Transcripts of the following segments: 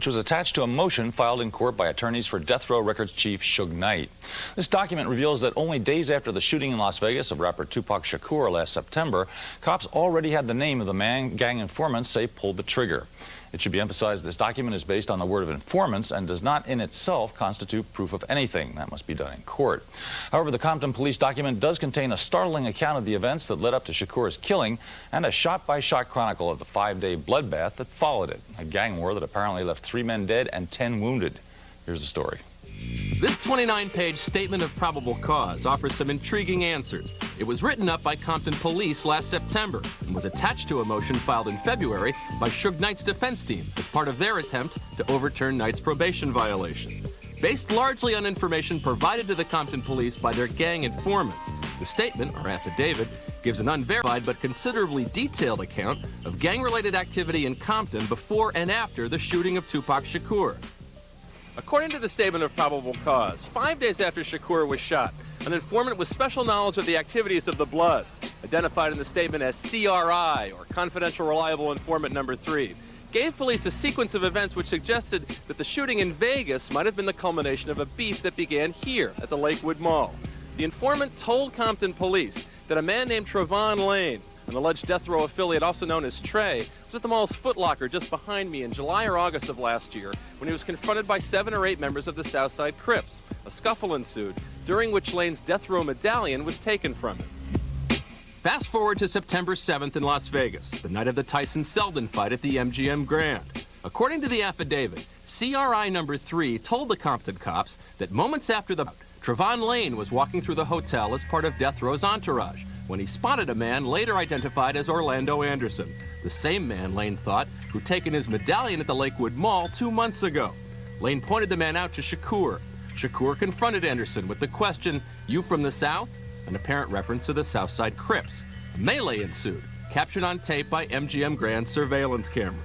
which was attached to a motion filed in court by attorneys for Death Row Records chief Suge Knight. This document reveals that only days after the shooting in Las Vegas of rapper Tupac Shakur last September, cops already had the name of the gang informants say pulled the trigger. It should be emphasized this document is based on the word of informants and does not in itself constitute proof of anything. That must be done in court. However, the Compton police document does contain a startling account of the events that led up to Shakur's killing and a shot-by-shot chronicle of the 5-day bloodbath that followed it, a gang war that apparently left 3 men dead and 10 wounded. Here's the story. This 29-page statement of probable cause offers some intriguing answers. It was written up by Compton police last September and was attached to a motion filed in February by Suge Knight's defense team as part of their attempt to overturn Knight's probation violation. Based largely on information provided to the Compton police by their gang informants, the statement, or affidavit, gives an unverified but considerably detailed account of gang-related activity in Compton before and after the shooting of Tupac Shakur. According to the statement of probable cause, 5 days after Shakur was shot, an informant with special knowledge of the activities of the Bloods, identified in the statement as CRI, or Confidential Reliable Informant Number 3, gave police a sequence of events which suggested that the shooting in Vegas might have been the culmination of a beef that began here at the Lakewood Mall. The informant told Compton police that a man named Trevon Lane, an alleged Death Row affiliate also known as Trey, was at the mall's Foot Locker just behind me in July or August of last year when he was confronted by 7 or 8 members of the Southside Crips. A scuffle ensued, during which Lane's Death Row medallion was taken from him. Fast forward to September 7th in Las Vegas, the night of the Tyson-Selden fight at the MGM Grand. According to the affidavit, CRI number 3 told the Compton cops that moments after the Trevon Lane was walking through the hotel as part of Death Row's entourage when he spotted a man later identified as Orlando Anderson, the same man, Lane thought, who'd taken his medallion at the Lakewood Mall 2 months ago. Lane pointed the man out to Shakur. Shakur confronted Anderson with the question, "You from the South?" an apparent reference to the Southside Crips. A melee ensued, captured on tape by MGM Grand surveillance cameras.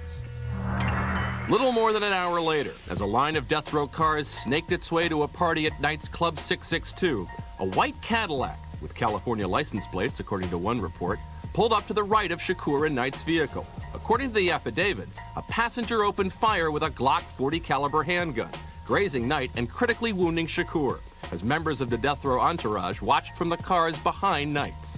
Little more than an hour later, as a line of Death Row cars snaked its way to a party at Knight's Club 662, a white Cadillac, with California license plates, according to one report, pulled up to the right of Shakur and Knight's vehicle. According to the affidavit, a passenger opened fire with a Glock 40 caliber handgun, grazing Knight and critically wounding Shakur, as members of the Death Row entourage watched from the cars behind Knight's.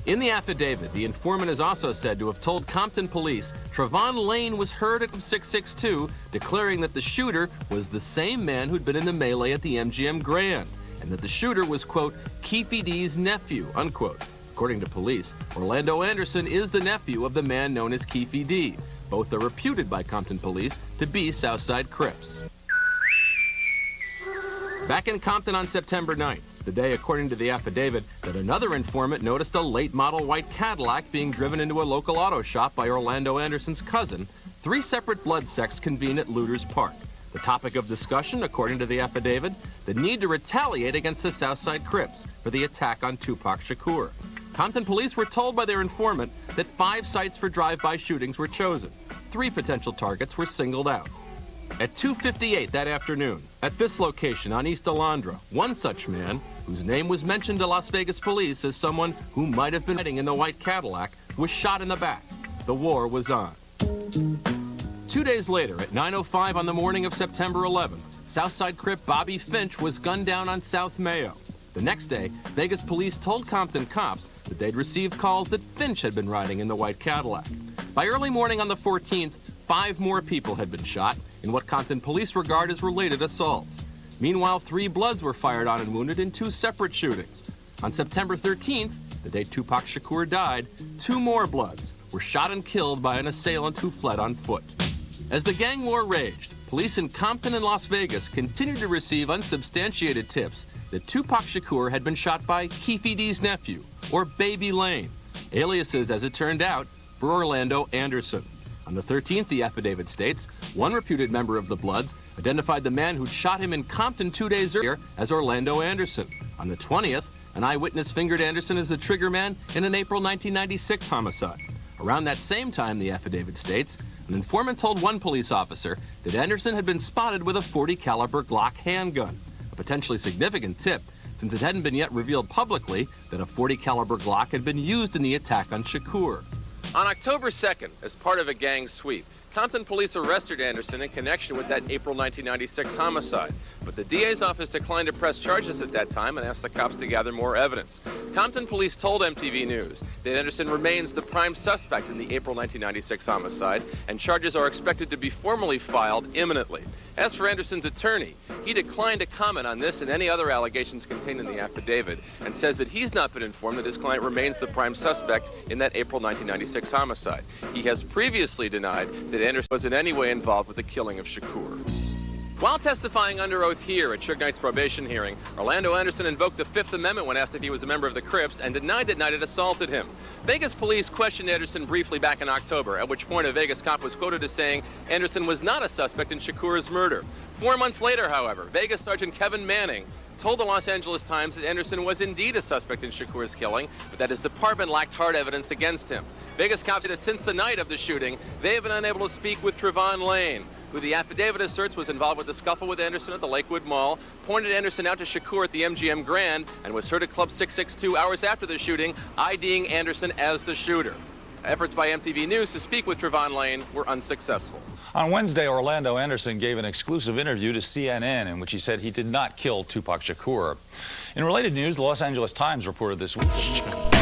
In the affidavit, the informant is also said to have told Compton police Trevon Lane was heard at 662, declaring that the shooter was the same man who'd been in the melee at the MGM Grand, and that the shooter was, quote, Keefe D's nephew, unquote. According to police, Orlando Anderson is the nephew of the man known as Keefe D. Both are reputed by Compton police to be Southside Crips. Back in Compton on September 9th, the day, according to the affidavit, that another informant noticed a late model white Cadillac being driven into a local auto shop by Orlando Anderson's cousin, 3 separate blood sects convened at Looters Park. The topic of discussion, according to the affidavit, the need to retaliate against the Southside Crips for the attack on Tupac Shakur. Compton police were told by their informant that 5 sites for drive-by shootings were chosen. 3 potential targets were singled out. At 2:58 that afternoon, at this location on East Alondra, one such man, whose name was mentioned to Las Vegas police as someone who might have been riding in the white Cadillac, was shot in the back. The war was on. 2 days later, at 9:05 on the morning of September 11th, Southside Crip Bobby Finch was gunned down on South Mayo. The next day, Vegas police told Compton cops that they'd received calls that Finch had been riding in the white Cadillac. By early morning on the 14th, 5 more people had been shot in what Compton police regard as related assaults. Meanwhile, 3 Bloods were fired on and wounded in 2 separate shootings. On September 13th, the day Tupac Shakur died, 2 more Bloods were shot and killed by an assailant who fled on foot. As the gang war raged, police in Compton and Las Vegas continued to receive unsubstantiated tips that Tupac Shakur had been shot by Keefe D's nephew, or Baby Lane, aliases, as it turned out, for Orlando Anderson. On the 13th, the affidavit states, one reputed member of the Bloods identified the man who'd shot him in Compton 2 days earlier as Orlando Anderson. On the 20th, an eyewitness fingered Anderson as the trigger man in an April 1996 homicide. Around that same time, the affidavit states, an informant told one police officer that Anderson had been spotted with a .40 caliber Glock handgun, a potentially significant tip since it hadn't been yet revealed publicly that a .40 caliber Glock had been used in the attack on Shakur. On October 2nd, as part of a gang sweep, Compton police arrested Anderson in connection with that April 1996 homicide, but the DA's office declined to press charges at that time and asked the cops to gather more evidence. Compton police told MTV News that Anderson remains the prime suspect in the April 1996 homicide, and charges are expected to be formally filed imminently. As for Anderson's attorney, he declined to comment on this and any other allegations contained in the affidavit, and says that he's not been informed that his client remains the prime suspect in that April 1996 homicide. He has previously denied that Anderson was in any way involved with the killing of Shakur. While testifying under oath here at Suge Knight's probation hearing, Orlando Anderson invoked the Fifth Amendment when asked if he was a member of the Crips and denied that Knight had assaulted him. Vegas police questioned Anderson briefly back in October, at which point a Vegas cop was quoted as saying Anderson was not a suspect in Shakur's murder. 4 months later, however, Vegas Sergeant Kevin Manning told the Los Angeles Times that Anderson was indeed a suspect in Shakur's killing, but that his department lacked hard evidence against him. Vegas cops said that since the night of the shooting, they have been unable to speak with Trevon Lane, who the affidavit asserts was involved with the scuffle with Anderson at the Lakewood Mall, pointed Anderson out to Shakur at the MGM Grand, and was heard at Club 662 hours after the shooting, IDing Anderson as the shooter. Efforts by MTV News to speak with Trevon Lane were unsuccessful. On Wednesday, Orlando Anderson gave an exclusive interview to CNN in which he said he did not kill Tupac Shakur. In related news, the Los Angeles Times reported this week.